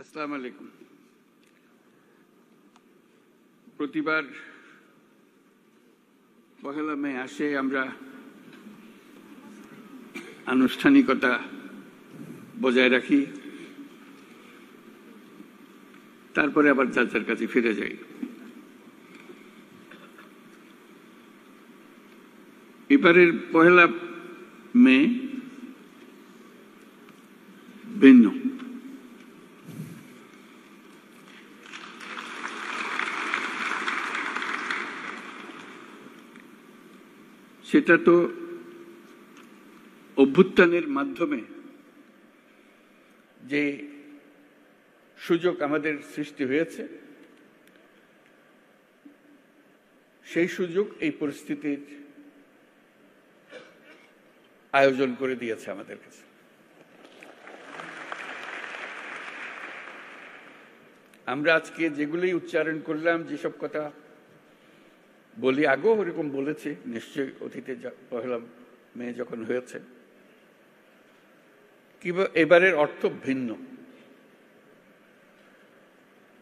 আসসালামু আলাইকুম। প্রতিবার পহেলা মে আসে আমরা আনুষ্ঠানিকতা বজায় রাখি, তারপরে আবার যার যার কাছে ফিরে যাই। এবারের পহেলা মে ভিন্ন। সেটা তো অভ্যুত্থানের মাধ্যমে যে সুযোগ আমাদের সৃষ্টি হয়েছে, সেই সুযোগ এই পরিস্থিতির আয়োজন করে দিয়েছে আমাদের কাছে। আমরা আজকে যেগুলি উচ্চারণ করলাম, যেসব কথা বলি, আগেও ওরকম বলেছি নিশ্চয়ই, অতীতে পহেলা মে যখন হয়েছে, কিংবা এবারের অর্থ ভিন্ন।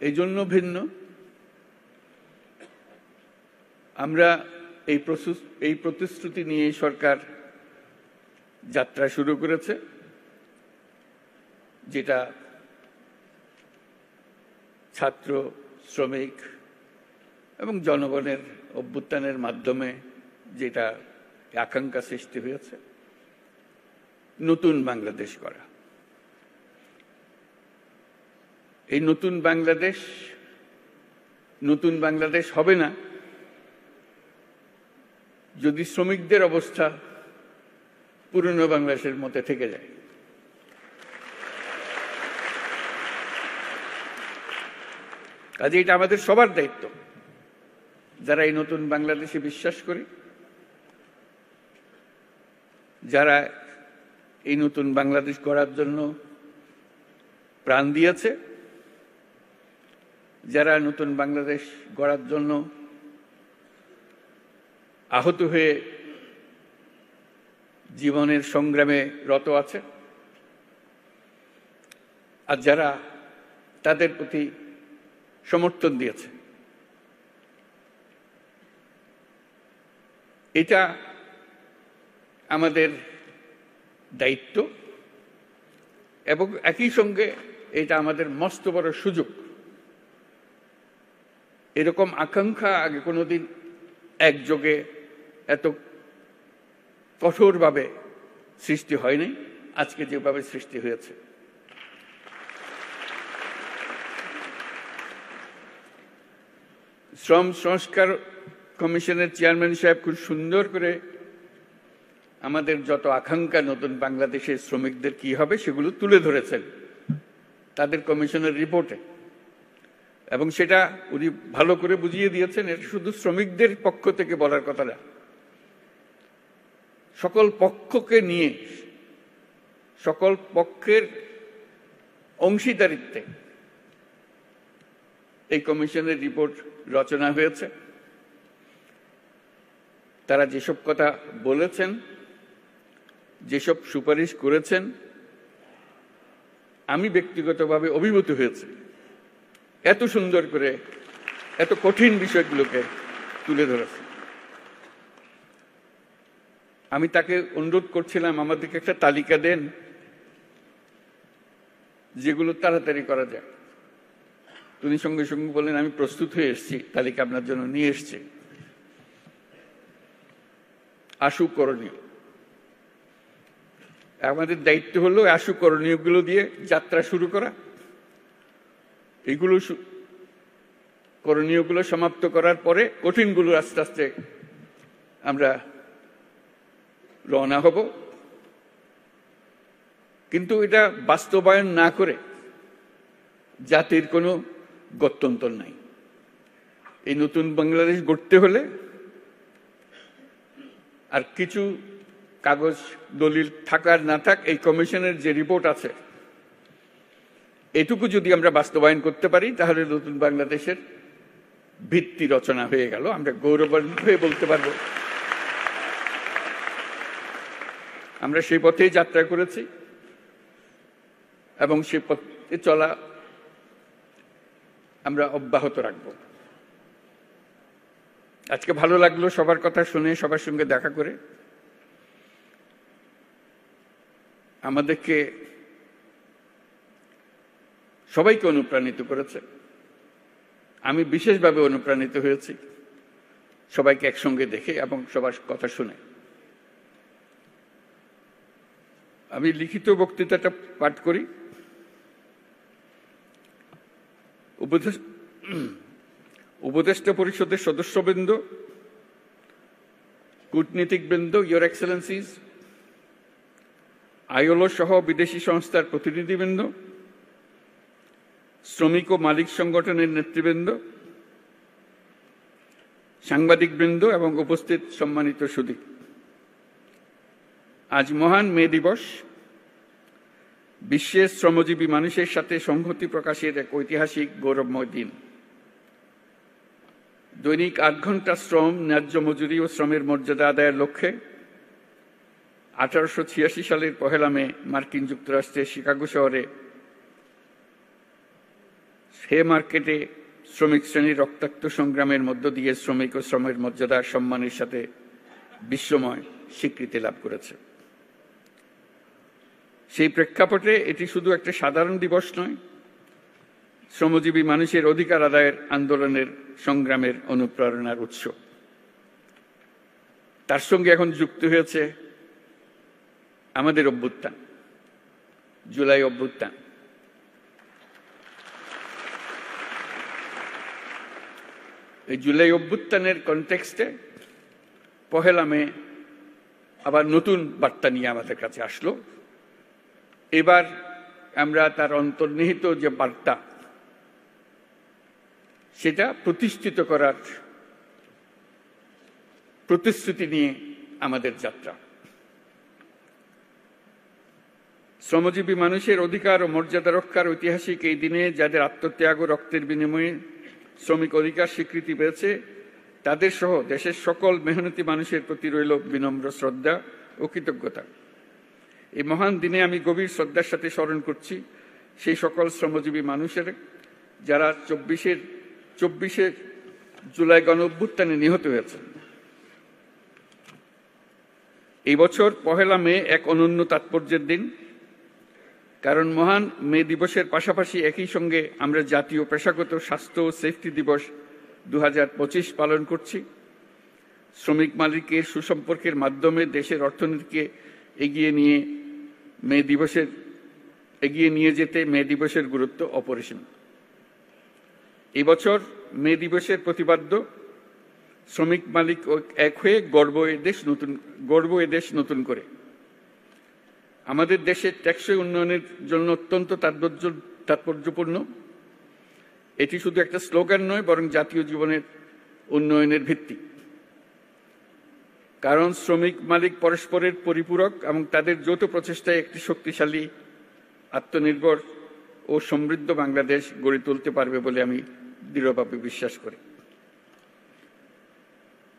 এই জন্য ভিন্ন, আমরা এই প্রতিশ্রুতি নিয়ে সরকার যাত্রা শুরু করেছে, যেটা ছাত্র, শ্রমিক এবং জনগণের অভ্যুত্থানের মাধ্যমে যেটা আকাঙ্ক্ষা সৃষ্টি হয়েছে, নতুন বাংলাদেশ করা। এই নতুন বাংলাদেশ হবে না যদি শ্রমিকদের অবস্থা পুরনো বাংলাদেশের মধ্যে থেকে যায়। কাজে এটা আমাদের সবার দায়িত্ব, যারা এই নতুন বাংলাদেশে বিশ্বাস করি, যারা এই নতুন বাংলাদেশ গড়ার জন্য প্রাণ দিয়েছে, যারা নতুন বাংলাদেশ গড়ার জন্য আহত হয়ে জীবনের সংগ্রামে রত আছে, আর যারা তাদের প্রতি সমর্থন দিয়েছে। এটা আমাদের দায়িত্ব এবং একই সঙ্গে এটা আমাদের মস্ত বড় সুযোগ। এরকম আকাঙ্ক্ষা আগে কোনোদিন একযোগে এত কঠোরভাবে সৃষ্টি হয়নি, আজকে যেভাবে সৃষ্টি হয়েছে। শ্রম সংস্কার কমিশনের চেয়ারম্যান সাহেব খুব সুন্দর করে আমাদের যত আকাঙ্ক্ষা নতুন বাংলাদেশের শ্রমিকদের কি হবে সেগুলো তুলে ধরেছেন তাদের কমিশনের রিপোর্টে, এবং সেটা উনি ভালো করে বুঝিয়ে দিয়েছেন। এটা শুধু শ্রমিকদের পক্ষ থেকে বলার কথা না, সকল পক্ষকে নিয়ে, সকল পক্ষের অংশীদারিত্বে এই কমিশনের রিপোর্ট রচনা হয়েছে। তারা যেসব কথা বলেছেন, যেসব সুপারিশ করেছেন, আমি ব্যক্তিগতভাবে অভিভূত হয়েছে। এত সুন্দর করে এত কঠিন বিষয়গুলোকে তুলে ধরেছে। আমি তাকে অনুরোধ করছিলাম আমাদেরকে একটা তালিকা দেন যেগুলো তাড়াতাড়ি করা যায়। তিনি সঙ্গে সঙ্গে বললেন, আমি প্রস্তুত হয়ে এসেছি, তালিকা আপনার জন্য নিয়ে এসছি। আশু করণীয়, আমাদের দায়িত্ব হলো আশু করণীয়গুলো দিয়ে যাত্রা শুরু করা। এইগুলো করণীয়গুলো সমাপ্ত করার পরে কঠিনগুলো আস্তে আস্তে আমরা রওনা হব। কিন্তু এটা বাস্তবায়ন না করে জাতির কোনো গত্যন্তর নাই। এই নতুন বাংলাদেশ গড়তে হলে আর কিছু কাগজ দলিল থাকার না থাক, এই কমিশনের যে রিপোর্ট আছে এটুকু যদি আমরা বাস্তবায়ন করতে পারি, তাহলে নতুন বাংলাদেশের ভিত্তি রচনা হয়ে গেল। আমরা গৌরবান্বিত হয়ে বলতে পারব আমরা সেই পথেই যাত্রা করেছি এবং সে পথে চলা আমরা অব্যাহত রাখব। আজকে ভালো লাগলো সবার কথা শুনে, সবার সঙ্গে দেখা করে। আমাদেরকে সবাইকে অনুপ্রাণিত করেছে। আমি বিশেষভাবে অনুপ্রাণিত হয়েছি সবাইকে একসঙ্গে দেখে এবং সবার কথা শুনে। আমি লিখিত বক্তৃতাটা পাঠ করি। উপদেষ্টা পরিষদের সদস্যবৃন্দ, কূটনীতিকবৃন্দ, ইয়োর এক্সেলেন্সিজ, আইএলও সহ বিদেশি সংস্থার প্রতিনিধিবৃন্দ, শ্রমিক ও মালিক সংগঠনের নেতৃবৃন্দ, সাংবাদিকবৃন্দ এবং উপস্থিত সম্মানিত সুধী, আজ মহান মে দিবস। বিশ্বের শ্রমজীবী মানুষের সাথে সংহতি প্রকাশের এক ঐতিহাসিক গৌরবময় দিন। দৈনিক ৮ ঘন্টা শ্রম, ন্যায্য মজুরি ও শ্রমের মর্যাদা আদায়ের লক্ষ্যে 1886 সালের 1 মে মার্কিন যুক্তরাষ্ট্রের শিকাগো শহরে হে মার্কেটে শ্রমিক শ্রেণীর রক্তাক্ত সংগ্রামের মধ্য দিয়ে শ্রমিক ও শ্রমের মর্যাদা সম্মানের সাথে বিশ্বময় স্বীকৃতি লাভ করেছে। সেই প্রেক্ষাপটে এটি শুধু একটা সাধারণ দিবস নয়, শ্রমজীবী মানুষের অধিকার আদায়ের আন্দোলনের সংগ্রামের অনুপ্রেরণার উৎস। তার সঙ্গে এখন যুক্ত হয়েছে আমাদের অভ্যুত্থান, জুলাই অভ্যুত্থান। এই জুলাই অভ্যুত্থানের কনটেক্সটে 1 মে আবার নতুন বার্তা নিয়ে আমাদের কাছে আসলো। এবার আমরা তার অন্তর্নিহিত যে বার্তা, সেটা প্রতিষ্ঠিত করার প্রতিশ্রুতি নিয়ে আমাদের যাত্রা। শ্রমজীবী মানুষের অধিকার ও মর্যাদা রক্ষার ঐতিহাসিক এই দিনে যাদের আত্মত্যাগ ও রক্তের বিনিময়ে শ্রমিক অধিকার স্বীকৃতি পেয়েছে, তাদের সহ দেশের সকল মেহনতি মানুষের প্রতি রইল বিনম্র শ্রদ্ধা ও কৃতজ্ঞতা। এই মহান দিনে আমি গভীর শ্রদ্ধার সাথে স্মরণ করছি সেই সকল শ্রমজীবী মানুষের যারা 24শে জুলাই গণ অভ্যুত্থানে নিহত হয়েছেন। এই বছর 1 মে এক অনন্য তাৎপর্যের দিন, কারণ মহান মে দিবসের পাশাপাশি একই সঙ্গে আমরা জাতীয় পেশাগত স্বাস্থ্য ও সেফটি দিবস 2025 পালন করছি। শ্রমিক মালিকের সুসম্পর্কের মাধ্যমে দেশের অর্থনীতিকে এগিয়ে নিয়ে যেতে মে দিবসের গুরুত্ব অপরিসীম। এই বছর মে দিবসের প্রতিপাদ্য শ্রমিক মালিক এক হয়ে গর্ব এ দেশ নতুন করে। আমাদের দেশের টেকসই উন্নয়নের জন্য অত্যন্ত তাৎপর্যপূর্ণ। এটি শুধু একটা স্লোগান নয়, বরং জাতীয় জীবনের উন্নয়নের ভিত্তি। কারণ শ্রমিক মালিক পরস্পরের পরিপূরক এবং তাদের যৌথ প্রচেষ্টায় একটি শক্তিশালী, আত্মনির্ভর ও সমৃদ্ধ বাংলাদেশ গড়ে তুলতে পারবে বলে আমি দৃঢ়ভাবে বিশ্বাস করি।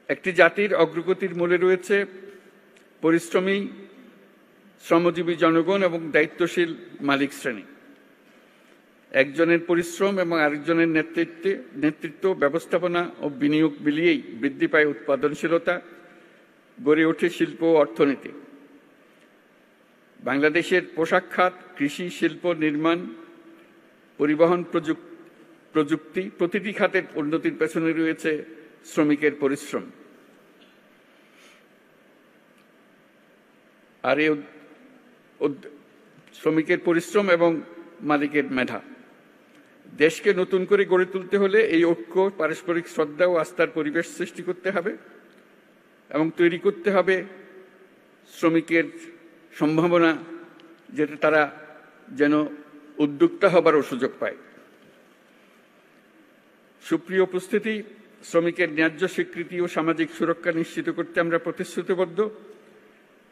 একটি জাতির অগ্রগতির মূলে রয়েছে পরিশ্রমী শ্রমজীবী জনগণ এবং দায়িত্বশীল মালিক শ্রেণী। একজনের পরিশ্রম এবং আরেকজনের নেতৃত্ব, ব্যবস্থাপনা ও বিনিয়োগ মিলিয়েই বৃদ্ধি পায় উৎপাদনশীলতা, গড়ে ওঠে শিল্প ও অর্থনীতি। বাংলাদেশের পোশাক খাত, কৃষি, শিল্প, নির্মাণ, পরিবহন, প্রযুক্তি প্রতিটি খাতের উন্নতির পেছনে রয়েছে শ্রমিকের পরিশ্রম। আর এই শ্রমিকের পরিশ্রম এবং মালিকের মেধা। দেশকে নতুন করে গড়ে তুলতে হলে এই ঐক্য, পারস্পরিক শ্রদ্ধা ও আস্থার পরিবেশ সৃষ্টি করতে হবে এবং তৈরি করতে হবে শ্রমিকের সম্ভাবনা, যেটা তারা যেন উদ্যোক্তা হবারও সুযোগ পায়। সুপ্রিয় উপস্থিতি, শ্রমিকের ন্যায্য স্বীকৃতি ও সামাজিক সুরক্ষা নিশ্চিত করতে আমরা প্রতিশ্রুতিবদ্ধ।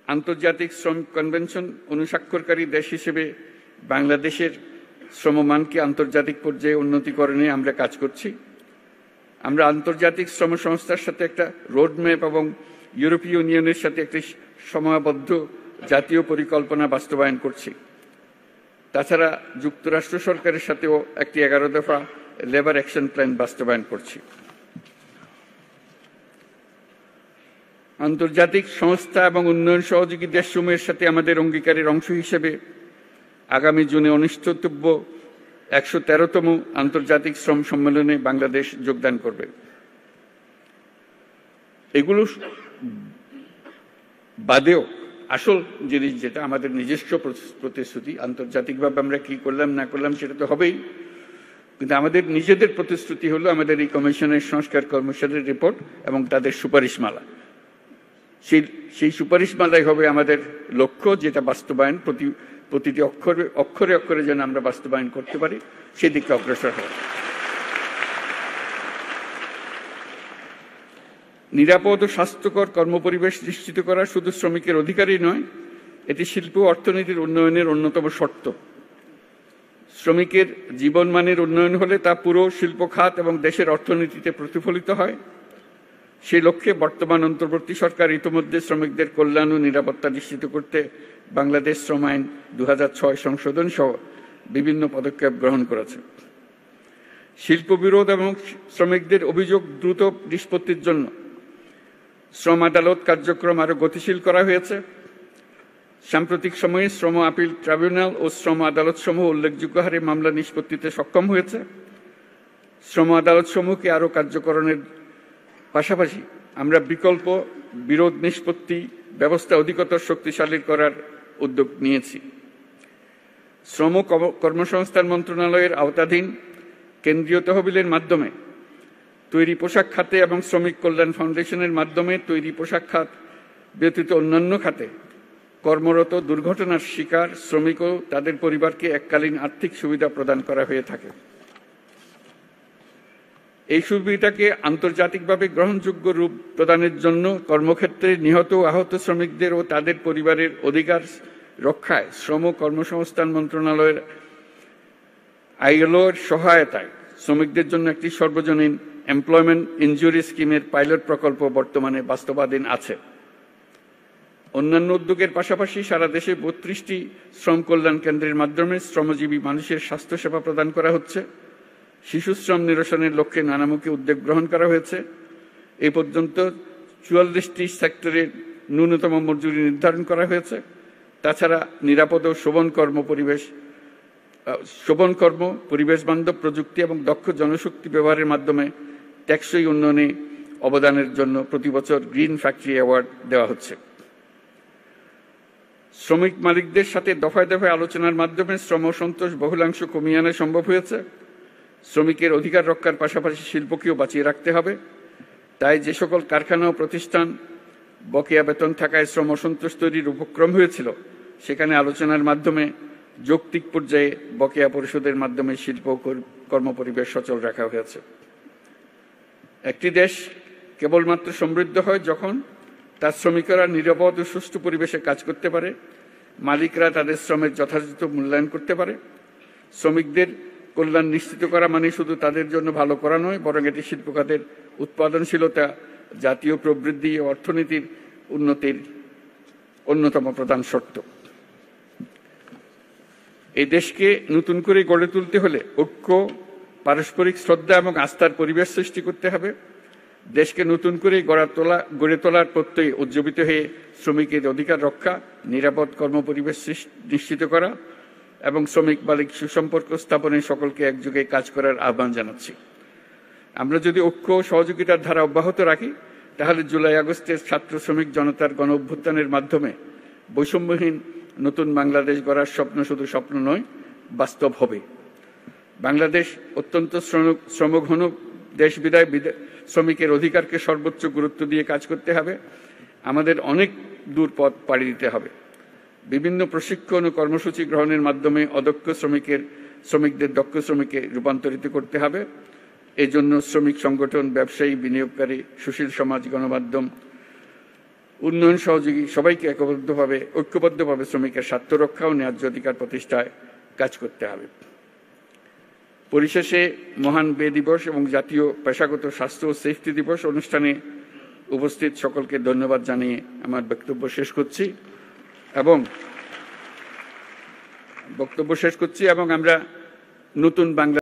আন্তর্জাতিক শ্রম কনভেনশন অনুস্বাক্ষরকারী দেশ হিসেবে বাংলাদেশের শ্রমমানকে আন্তর্জাতিক পর্যায়ে উন্নতিকরণে আমরা কাজ করছি। আমরা আন্তর্জাতিক শ্রম সংস্থার সাথে একটা রোডম্যাপ এবং ইউরোপীয় ইউনিয়নের সাথে একটি সময়াবদ্ধ জাতীয় পরিকল্পনা বাস্তবায়ন করছি। তাছাড়া যুক্তরাষ্ট্র সরকারের সাথেও একটি 11 দফা লেবার অ্যাকশন প্ল্যান বাস্তবায়ন করছি। আন্তর্জাতিক সংস্থা এবং উন্নয়ন সহযোগী দেশসমূহের সাথে আমাদের অঙ্গীকারের অংশ হিসেবে আগামী জুনে অনুষ্ঠিতব্য ১১৩তম আন্তর্জাতিক শ্রম সম্মেলনে বাংলাদেশ যোগদান করবে। এগুলো বাদেও আসল জিনিস যেটা আমাদের নিজস্ব প্রতিশ্রুতি, আন্তর্জাতিকভাবে আমরা কি করলাম না করলাম সেটা তো হবেই, কিন্তু আমাদের নিজেদের প্রতিশ্রুতি হলো আমাদের এই কমিশনের সংস্কার কমিশনের রিপোর্ট এবং তাদের সুপারিশমালা। সেই সুপারিশমালাই হবে আমাদের লক্ষ্য, যেটা বাস্তবায়ন প্রতিটি অক্ষরে অক্ষরে যেন আমরা বাস্তবায়ন করতে পারি, সেদিকে অগ্রসর হওয়া। নিরাপদ ও স্বাস্থ্যকর কর্মপরিবেশ নিশ্চিত করা শুধু শ্রমিকের অধিকারই নয়, এটি শিল্প ও অর্থনীতির উন্নয়নের অন্যতম শর্ত। শ্রমিকের জীবনমানের উন্নয়ন হলে তা পুরো শিল্প খাত এবং দেশের অর্থনীতিতে প্রতিফলিত হয়। সেই লক্ষ্যে বর্তমান অন্তর্বর্তী সরকার ইতিমধ্যে শ্রমিকদের কল্যাণ ও নিরাপত্তা নিশ্চিত করতে বাংলাদেশ শ্রম আইন ২০০৬ সংশোধন সহ বিভিন্ন পদক্ষেপ গ্রহণ করেছে। শিল্প বিরোধ এবং শ্রমিকদের অভিযোগ দ্রুত নিষ্পত্তির জন্য শ্রম আদালত কার্যক্রম আরও গতিশীল করা হয়েছে। সাম্প্রতিক সময়ে শ্রম আপিল ট্রাইব্যুনাল ও শ্রম আদালতসমূহ উল্লেখযোগ্য হারে মামলা নিষ্পত্তিতে সক্ষম হয়েছে। শ্রম আদালতসমূহকে আরও কার্যকরণের পাশাপাশি আমরা বিকল্প বিরোধ নিষ্পত্তি ব্যবস্থা অধিকতর শক্তিশালী করার উদ্যোগ নিয়েছি। শ্রম কর্মসংস্থান মন্ত্রণালয়ের আওতাধীন কেন্দ্রীয় তহবিলের মাধ্যমে তৈরি পোশাক খাতে এবং শ্রমিক কল্যাণ ফাউন্ডেশনের মাধ্যমে তৈরি পোশাক খাত ব্যতীত অন্যান্য খাতে কর্মরত দুর্ঘটনার শিকার শ্রমিক ও তাদের পরিবারকে এককালীন আর্থিক সুবিধা প্রদান করা হয়ে থাকে। এই সুবিধাকে আন্তর্জাতিকভাবে গ্রহণযোগ্য রূপ প্রদানের জন্য কর্মক্ষেত্রে নিহত ও আহত শ্রমিকদের ও তাদের পরিবারের অধিকার রক্ষায় শ্রম কর্মসংস্থান মন্ত্রণালয়ের ILO-র সহায়তায় শ্রমিকদের জন্য একটি সর্বজনীন এমপ্লয়মেন্ট ইনজুরি স্কিমের পাইলট প্রকল্প বর্তমানে বাস্তবায়ন আছে। অন্যান্য উদ্যোগের পাশাপাশি সারা দেশে ৩২টি শ্রম কল্যাণ কেন্দ্রের মাধ্যমে শ্রমজীবী মানুষের স্বাস্থ্যসেবা প্রদান করা হচ্ছে। শিশু শ্রম নিরসনের লক্ষ্যে নানামুখী উদ্যোগ গ্রহণ করা হয়েছে। এ পর্যন্ত ৪৪টি সেক্টরে ন্যূনতম মজুরি নির্ধারণ করা হয়েছে। তাছাড়া নিরাপদ ও শোভন কর্ম, পরিবেশ বান্ধব প্রযুক্তি এবং দক্ষ জনশক্তি ব্যবহারের মাধ্যমে টেকসই উন্নয়নে অবদানের জন্য প্রতি বছর গ্রিন ফ্যাক্টরি অ্যাওয়ার্ড দেওয়া হচ্ছে। শ্রমিক মালিকদের সাথে দফায় দফায় আলোচনার মাধ্যমে শ্রম সন্তোষ বহুলাংশ কমিয়ে আনা সম্ভব হয়েছে। শ্রমিকের অধিকার রক্ষার পাশাপাশি শিল্পকেও বাঁচিয়ে রাখতে হবে। তাই যে সকল কারখানা ও প্রতিষ্ঠান বকেয়া বেতন থাকায় শ্রম অসন্তোষ তৈরির উপক্রম হয়েছিল, সেখানে আলোচনার মাধ্যমে যৌক্তিক পর্যায়ে বকেয়া পরিশোধের মাধ্যমে শিল্প কর্মপরিবেশ সচল রাখা হয়েছে। একটি দেশ কেবলমাত্র সমৃদ্ধ হয় যখন তার শ্রমিকরা নিরাপদ ও সুষ্ঠু পরিবেশে কাজ করতে পারে, মালিকরা তাদের শ্রমের যথাযথ মূল্যায়ন করতে পারে। শ্রমিকদের কল্যাণ নিশ্চিত করা মানে শুধু তাদের জন্য ভালো করা নয়, বরং এটি শিল্প খাতের উৎপাদনশীলতা, জাতীয় প্রবৃদ্ধি ও অর্থনীতির উন্নতির অন্যতম প্রধান শর্ত। এই দেশকে নতুন করে গড়ে তুলতে হলে ঐক্য, পারস্পরিক শ্রদ্ধা এবং আস্থার পরিবেশ সৃষ্টি করতে হবে। দেশকে নতুন করে গড়ে তোলার প্রত্যয়ে উজ্জীবিত হয়ে শ্রমিকের অধিকার রক্ষা, নিরাপদ কর্মপরিবেশ নিশ্চিত করা এবং শ্রমিক মালিক সুসম্পর্ক স্থাপনে সকলকে একযোগে কাজ করার আহ্বান জানাচ্ছি। আমরা যদি ঐক্য ও সহযোগিতার ধারা অব্যাহত রাখি, তাহলে জুলাই আগস্টের ছাত্র শ্রমিক জনতার গণ অভ্যুত্থানের মাধ্যমে বৈষম্যহীন নতুন বাংলাদেশ গড়ার স্বপ্ন শুধু স্বপ্ন নয়, বাস্তব হবে। বাংলাদেশ অত্যন্ত শ্রমঘন দেশ বিদায় শ্রমিকের অধিকারকে সর্বোচ্চ গুরুত্ব দিয়ে কাজ করতে হবে। আমাদের অনেক দূর পথ পাড়ি দিতে হবে। বিভিন্ন প্রশিক্ষণ ও কর্মসূচি গ্রহণের মাধ্যমে অদক্ষ শ্রমিকদের দক্ষ শ্রমিকে রূপান্তরিত করতে হবে। এই জন্য শ্রমিক সংগঠন, ব্যবসায়ী, বিনিয়োগকারী, সুশীল সমাজ, গণমাধ্যম, উন্নয়ন সহযোগী সবাইকে ঐক্যবদ্ধভাবে শ্রমিকের স্বার্থ রক্ষা ও ন্যায্য অধিকার প্রতিষ্ঠায় কাজ করতে হবে। পরিশেষে মহান বে দিবস এবং জাতীয় পেশাগত স্বাস্থ্য ও সেফটি দিবস অনুষ্ঠানে উপস্থিত সকলকে ধন্যবাদ জানিয়ে আমার বক্তব্য শেষ করছি এবং আমরা নতুন বাংলা